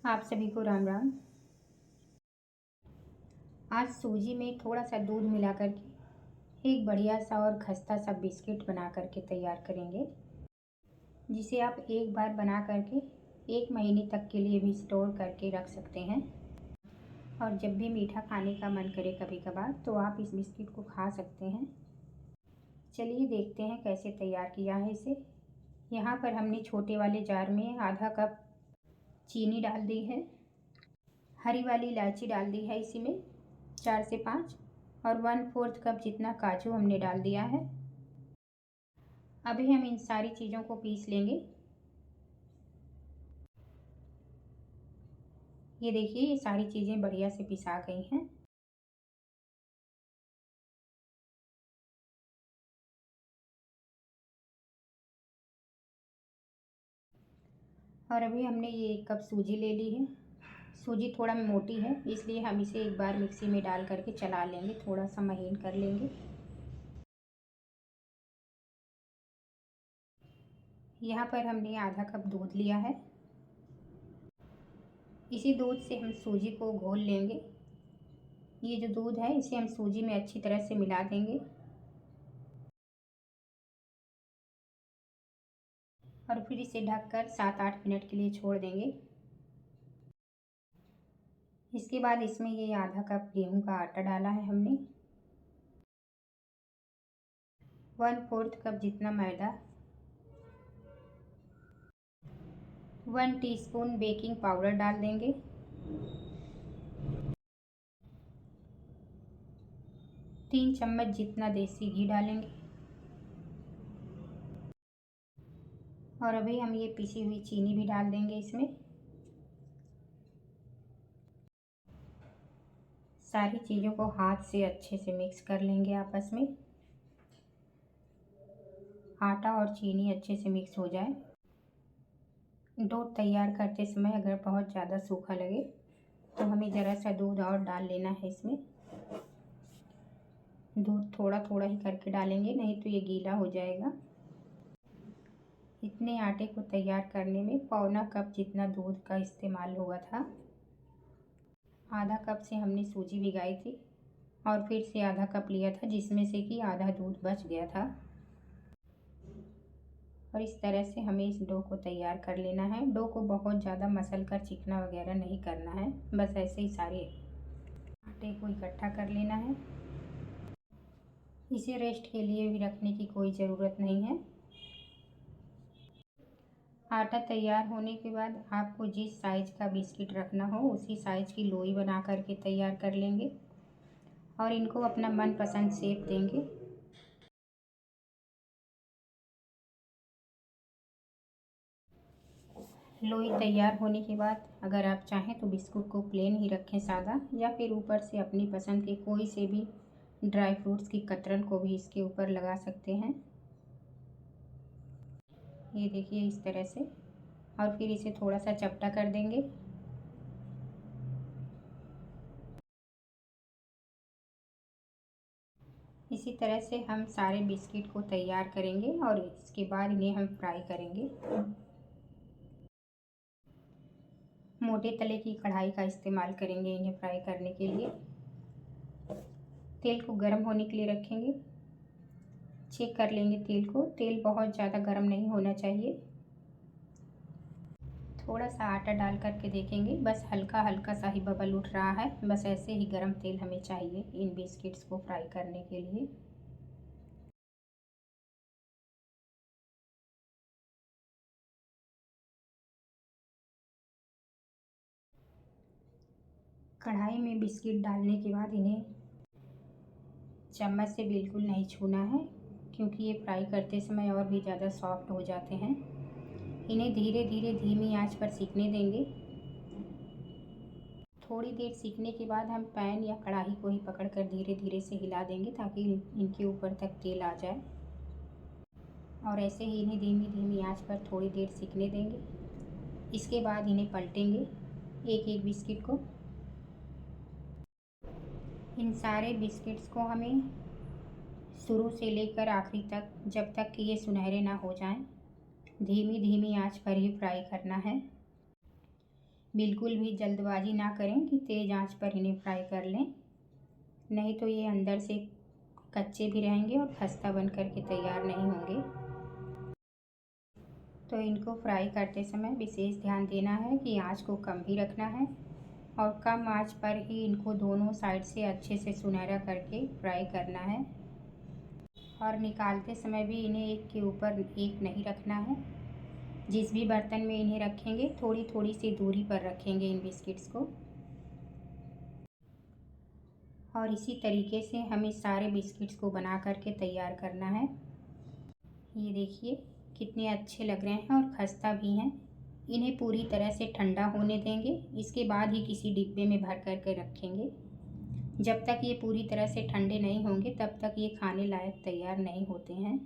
आप सभी को राम राम। आज सूजी में थोड़ा सा दूध मिला करके एक बढ़िया सा और खस्ता सा बिस्किट बना करके तैयार करेंगे, जिसे आप एक बार बना करके 1 महीने तक के लिए भी स्टोर करके रख सकते हैं। और जब भी मीठा खाने का मन करे कभी कभार तो आप इस बिस्किट को खा सकते हैं। चलिए देखते हैं कैसे तैयार किया है इसे। यहाँ पर हमने छोटे वाले जार में आधा कप चीनी डाल दी है, हरी वाली इलायची डाल दी है इसी में 4 से 5, और 1/4 कप जितना काजू हमने डाल दिया है। अभी हम इन सारी चीज़ों को पीस लेंगे। ये देखिए, ये सारी चीज़ें बढ़िया से पिसा गई हैं। और अभी हमने ये 1 कप सूजी ले ली है। सूजी थोड़ा मोटी है, इसलिए हम इसे एक बार मिक्सी में डाल करके चला लेंगे, थोड़ा सा महीन कर लेंगे। यहाँ पर हमने आधा कप दूध लिया है। इसी दूध से हम सूजी को घोल लेंगे। ये जो दूध है इसे हम सूजी में अच्छी तरह से मिला देंगे और फिर इसे ढककर 7-8 मिनट के लिए छोड़ देंगे। इसके बाद इसमें ये आधा कप गेहूं का आटा डाला है हमने, 1/4 कप जितना मैदा, 1 टीस्पून बेकिंग पाउडर डाल देंगे, 3 चम्मच जितना देसी घी डालेंगे, और अभी हम ये पिसी हुई चीनी भी डाल देंगे इसमें। सारी चीज़ों को हाथ से अच्छे से मिक्स कर लेंगे आपस में। आटा और चीनी अच्छे से मिक्स हो जाए। डो तैयार करते समय अगर बहुत ज़्यादा सूखा लगे तो हमें ज़रा सा दूध और डाल लेना है इसमें। दूध थोड़ा थोड़ा ही करके डालेंगे, नहीं तो ये गीला हो जाएगा। इतने आटे को तैयार करने में 1/4 कप जितना दूध का इस्तेमाल हुआ था। आधा कप से हमने सूजी भिगाई थी और फिर से आधा कप लिया था, जिसमें से कि आधा दूध बच गया था। और इस तरह से हमें इस डो को तैयार कर लेना है। डो को बहुत ज़्यादा मसल कर चिकना वगैरह नहीं करना है, बस ऐसे ही सारे आटे को इकट्ठा कर लेना है। इसे रेस्ट के लिए भी रखने की कोई ज़रूरत नहीं है। आटा तैयार होने के बाद आपको जिस साइज़ का बिस्किट रखना हो उसी साइज़ की लोई बना करके तैयार कर लेंगे और इनको अपना मनपसंद शेप देंगे। लोई तैयार होने के बाद अगर आप चाहें तो बिस्कुट को प्लेन ही रखें सादा, या फिर ऊपर से अपनी पसंद के कोई से भी ड्राई फ्रूट्स की कतरन को भी इसके ऊपर लगा सकते हैं। ये देखिए इस तरह से, और फिर इसे थोड़ा सा चपटा कर देंगे। इसी तरह से हम सारे बिस्किट को तैयार करेंगे और इसके बाद इन्हें हम फ्राई करेंगे। मोटे तले की कढ़ाई का इस्तेमाल करेंगे इन्हें फ्राई करने के लिए। तेल को गर्म होने के लिए रखेंगे। चेक कर लेंगे तेल को। तेल बहुत ज़्यादा गर्म नहीं होना चाहिए। थोड़ा सा आटा डाल करके देखेंगे, बस हल्का हल्का सा ही बबल उठ रहा है। बस ऐसे ही गर्म तेल हमें चाहिए इन बिस्किट्स को फ्राई करने के लिए। कढ़ाई में बिस्किट डालने के बाद इन्हें चम्मच से बिल्कुल नहीं छूना है, क्योंकि ये फ्राई करते समय और भी ज़्यादा सॉफ्ट हो जाते हैं। इन्हें धीरे धीरे धीमी आंच पर सीखने देंगे। थोड़ी देर सीखने के बाद हम पैन या कढ़ाई को ही पकड़कर धीरे धीरे से हिला देंगे, ताकि इनके ऊपर तक तेल आ जाए। और ऐसे ही इन्हें धीमी धीमी आंच पर थोड़ी देर सीखने देंगे। इसके बाद इन्हें पलटेंगे एक एक बिस्किट को। इन सारे बिस्किट्स को हमें शुरू से लेकर आखिरी तक, जब तक कि ये सुनहरे ना हो जाएं, धीमी धीमी आंच पर ही फ्राई करना है। बिल्कुल भी जल्दबाजी ना करें कि तेज़ आंच पर इन्हें फ्राई कर लें, नहीं तो ये अंदर से कच्चे भी रहेंगे और खस्ता बन कर के तैयार नहीं होंगे। तो इनको फ्राई करते समय विशेष ध्यान देना है कि आंच को कम ही रखना है और कम आंच पर ही इनको दोनों साइड से अच्छे से सुनहरा करके फ्राई करना है। और निकालते समय भी इन्हें एक के ऊपर एक नहीं रखना है। जिस भी बर्तन में इन्हें रखेंगे थोड़ी थोड़ी सी दूरी पर रखेंगे इन बिस्किट्स को। और इसी तरीके से हमें सारे बिस्किट्स को बना करके तैयार करना है। ये देखिए कितने अच्छे लग रहे हैं और खस्ता भी हैं। इन्हें पूरी तरह से ठंडा होने देंगे, इसके बाद ही किसी डिब्बे में भर करके रखेंगे। जब तक ये पूरी तरह से ठंडे नहीं होंगे तब तक ये खाने लायक तैयार नहीं होते हैं।